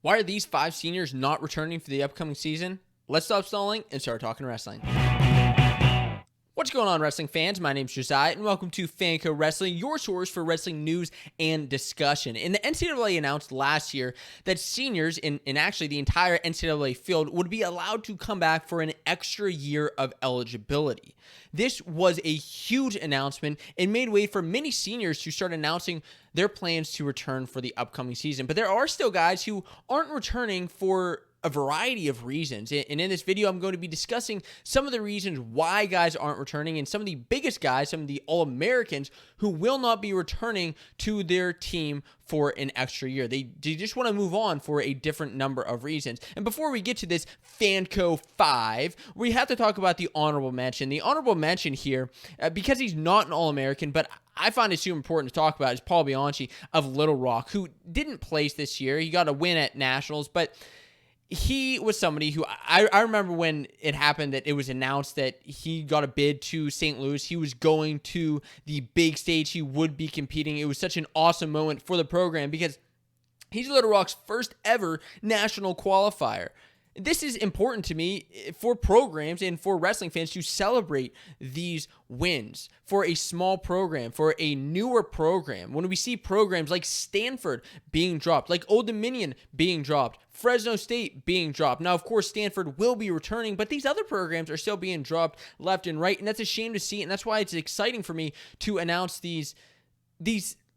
Why are these 5 seniors not returning for the upcoming season? Let's stop stalling and start talking wrestling. What's going on, wrestling fans? My name's Josiah, and welcome to Fanco Wrestling, your source for wrestling news and discussion. And the NCAA announced last year that seniors in actually the entire NCAA field would be allowed to come back for an extra year of eligibility. This was a huge announcement and made way for many seniors to start announcing their plans to return for the upcoming season. But there are still guys who aren't returning for a variety of reasons. And in this video, I'm going to be discussing some of the reasons why guys aren't returning and some of the biggest guys, some of the All-Americans who will not be returning to their team for an extra year. They just want to move on for a different number of reasons. And before we get to this Fanco 5, we have to talk about the honorable mention. The honorable mention here, because he's not an All-American, but I find it super important to talk about, is Paul Bianchi of Little Rock, who didn't place this year. He got a win at Nationals, but he was somebody who I remember when it happened that it was announced that he got a bid to St. Louis. He was going to the big stage. He would be competing. It was such an awesome moment for the program because he's Little Rock's first ever national qualifier. This is important to me for programs and for wrestling fans to celebrate these wins for a small program, for a newer program. When we see programs like Stanford being dropped, like Old Dominion being dropped, Fresno State being dropped. Now, of course, Stanford will be returning, but these other programs are still being dropped left and right, and that's a shame to see, and that's why it's exciting for me to announce these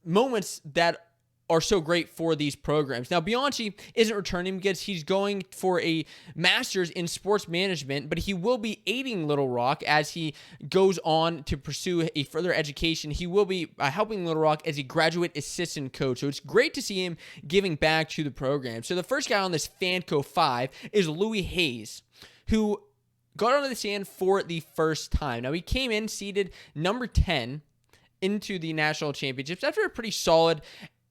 moments that are so great for these programs. Now, Bianchi isn't returning because he's going for a master's in sports management, but he will be aiding Little Rock as he goes on to pursue a further education. He will be helping Little Rock as a graduate assistant coach. So it's great to see him giving back to the program. So the first guy on this Fanco 5 is Louis Hayes, who got onto the stand for the first time. Now, he came in seeded number 10 into the national championships after a pretty solid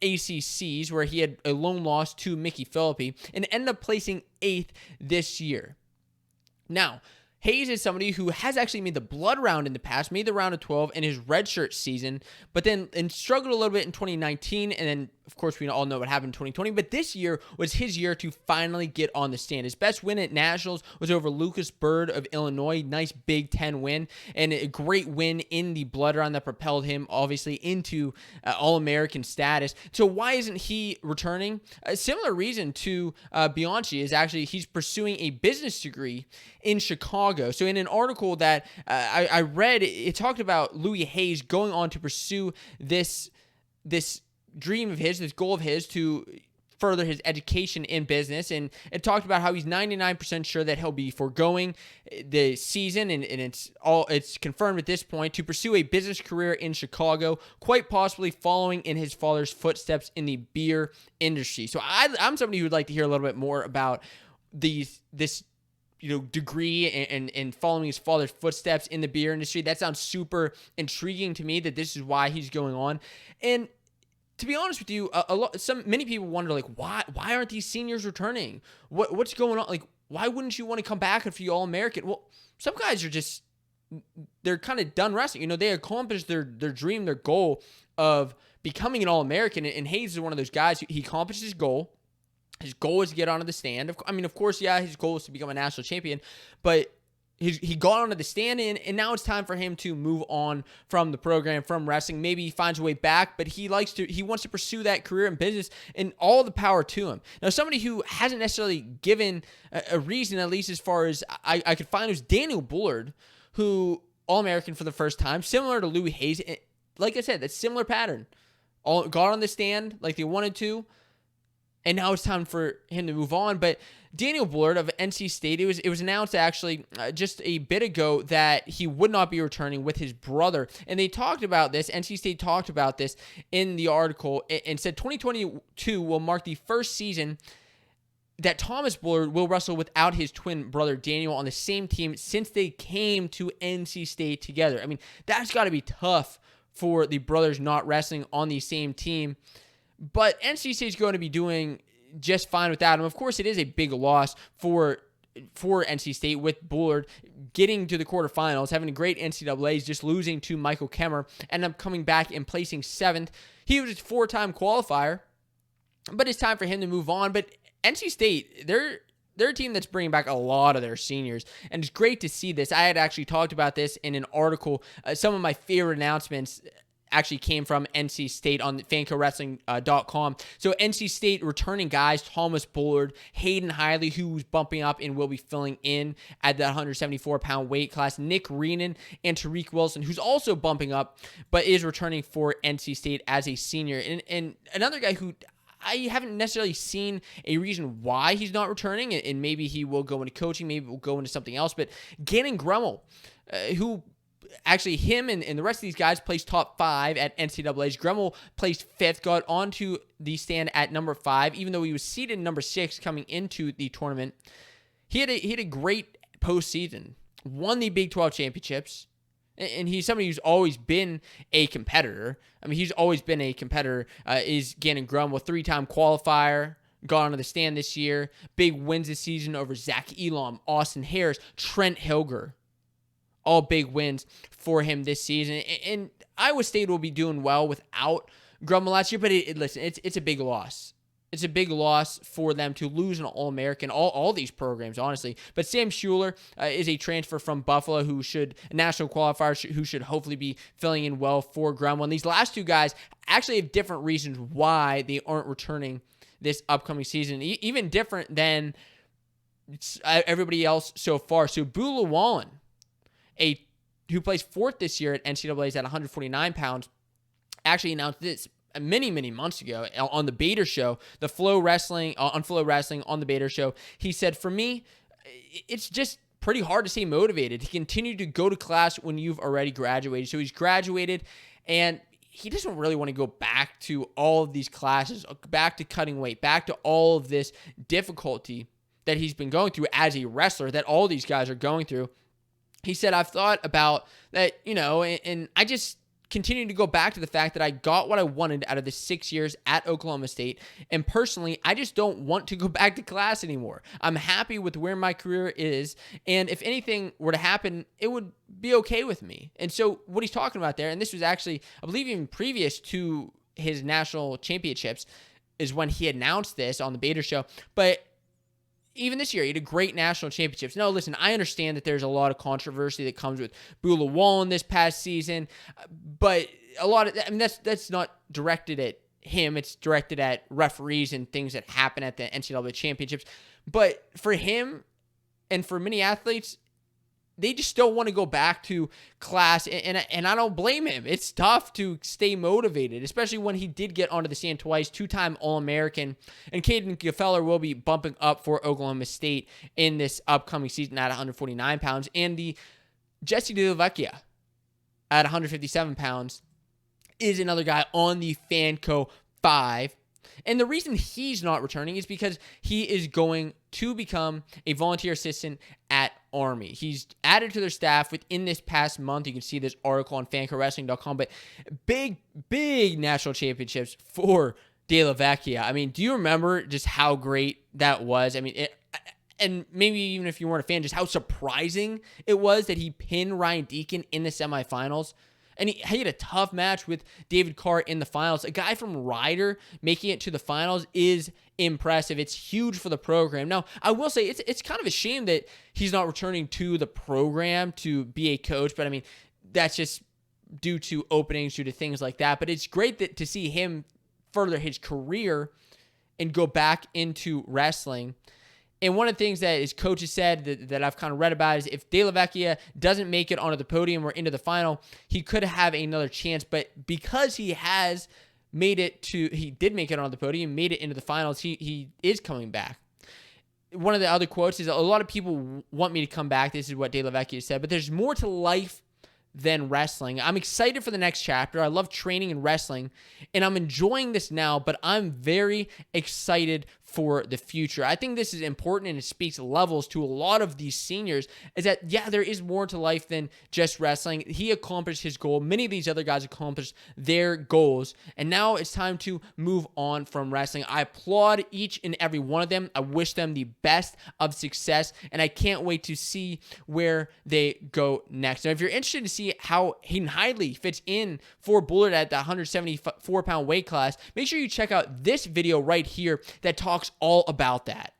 ACCs where he had a lone loss to Mickey Philippi and ended up placing 8th this year. Now, Hayes is somebody who has actually made the blood round in the past, made the round of 12 in his redshirt season, but then struggled a little bit in 2019, and then, of course, we all know what happened in 2020, but this year was his year to finally get on the stand. His best win at Nationals was over Lucas Bird of Illinois, nice Big Ten win, and a great win in the blood round that propelled him, obviously, into All-American status. So why isn't he returning? A similar reason to Bianchi is actually he's pursuing a business degree in Chicago. So in an article that I read, it talked about Louis Hayes going on to pursue this dream of his, this goal of his to further his education in business, and it talked about how he's 99% sure that he'll be foregoing the season, and it's confirmed at this point to pursue a business career in Chicago, quite possibly following in his father's footsteps in the beer industry. So I'm somebody who would like to hear a little bit more about this degree and following his father's footsteps in the beer industry. That sounds super intriguing to me that this is why he's going on. And to be honest with you, many people wonder, like, why aren't these seniors returning? What's going on? Like, why wouldn't you want to come back if you're All-American? Well, some guys are they're kind of done wrestling. They accomplished their dream, their goal of becoming an All-American, and Hayes is one of those guys. He accomplished his goal. His goal is to get onto the stand. Of course, yeah, his goal is to become a national champion, but he got onto the stand, and now it's time for him to move on from the program, from wrestling. Maybe he finds a way back, but he wants to pursue that career in business, and all the power to him. Now, somebody who hasn't necessarily given a reason, at least as far as I could find, was Daniel Bullard, who All-American for the first time, similar to Louis Hayes. Like I said, that's similar pattern. Got on the stand like they wanted to, and now it's time for him to move on. But Daniel Bullard of NC State, it was announced actually just a bit ago that he would not be returning with his brother. And they talked about this, NC State talked about this in the article, and said 2022 will mark the first season that Thomas Bullard will wrestle without his twin brother Daniel on the same team since they came to NC State together. That's got to be tough for the brothers not wrestling on the same team. But NC State's going to be doing just fine without him. Of course, it is a big loss for NC State with Bullard getting to the quarterfinals, having a great NCAAs, just losing to Michael Kemmer, and up coming back and placing 7th. He was a 4-time qualifier, but it's time for him to move on. But NC State, they're a team that's bringing back a lot of their seniors, and it's great to see this. I had actually talked about this in an article. Some of my favorite announcements actually came from NC State on FancoWrestling.com. So NC State returning guys, Thomas Bullard, Hayden Hiley, who's bumping up and will be filling in at that 174-pound weight class, Nick Reenan, and Tariq Wilson, who's also bumping up, but is returning for NC State as a senior. And another guy who I haven't necessarily seen a reason why he's not returning, and maybe he will go into coaching, maybe will go into something else, but Gannon Gremmel, who actually him and the rest of these guys placed top 5 at NCAA's. Gremmel placed 5th, got onto the stand at number 5, even though he was seeded number 6 coming into the tournament. He had a great postseason, won the Big 12 championships, and he's somebody who's always been a competitor. I mean, he's always been a competitor, is Gannon Gremmel, 3-time qualifier, got onto the stand this year, big wins this season over Zach Elam, Austin Harris, Trent Hilger. All big wins for him this season. And Iowa State will be doing well without Gremmel last year, but listen, it's a big loss. It's a big loss for them to lose an All-American, all these programs, honestly. But Sam Schuler is a transfer from Buffalo a national qualifier who should hopefully be filling in well for Gremmel. And these last two guys actually have different reasons why they aren't returning this upcoming season, even different than everybody else so far. So Lewallen, who placed 4th this year at NCAA's at 149 pounds, actually announced this many, many months ago on the Bader Show, on Flow Wrestling on the Bader Show. He said, for me, it's just pretty hard to stay motivated to continue to go to class when you've already graduated. So he's graduated, and he doesn't really want to go back to all of these classes, back to cutting weight, back to all of this difficulty that he's been going through as a wrestler, that all these guys are going through. He said, I've thought about that, and I just continue to go back to the fact that I got what I wanted out of the 6 years at Oklahoma State. And personally, I just don't want to go back to class anymore. I'm happy with where my career is. And if anything were to happen, it would be okay with me. And so what he's talking about there, and this was actually, I believe, even previous to his national championships, is when he announced this on the Bader Show. But even this year, he had a great national championships. No, listen, I understand that there's a lot of controversy that comes with Lewallen this past season, but that's not directed at him. It's directed at referees and things that happen at the NCAA championships. But for him and for many athletes, they just don't want to go back to class, and I don't blame him. It's tough to stay motivated, especially when he did get onto the stand twice, 2-time All-American, and Caden Gefeller will be bumping up for Oklahoma State in this upcoming season at 149 pounds, and the Jesse Dellavecchia at 157 pounds is another guy on the Fanco 5. And the reason he's not returning is because he is going to become a volunteer assistant at Army. He's added to their staff within this past month. You can see this article on FancoWrestling.com. But big national championships for Dellavecchia. I mean, do you remember just how great that was? I mean, and maybe even if you weren't a fan, just how surprising it was that he pinned Ryan Deacon in the semifinals. And he had a tough match with David Carr in the finals. A guy from Ryder making it to the finals is impressive. It's huge for the program. Now, I will say it's kind of a shame that he's not returning to the program to be a coach, but I mean, that's just due to openings, due to things like that. But it's great to see him further his career and go back into wrestling. And one of the things that his coaches said that I've kind of read about is if Dellavecchia doesn't make it onto the podium or into the final, he could have another chance. But because he did make it onto the podium, made it into the finals, he is coming back. One of the other quotes is, a lot of people want me to come back. This is what Dellavecchia said, but there's more to life than wrestling. I'm excited for the next chapter. I love training and wrestling, and I'm enjoying this now, but I'm very excited for the future. I think this is important, and it speaks levels to a lot of these seniors, is that, yeah, there is more to life than just wrestling. He accomplished his goal. Many of these other guys accomplished their goals, and now it's time to move on from wrestling. I applaud each and every one of them. I wish them the best of success, and I can't wait to see where they go next. Now, if you're interested to see how Hayden Hiley fits in for Bullard at the 174-pound weight class, make sure you check out this video right here that talks talks all about that.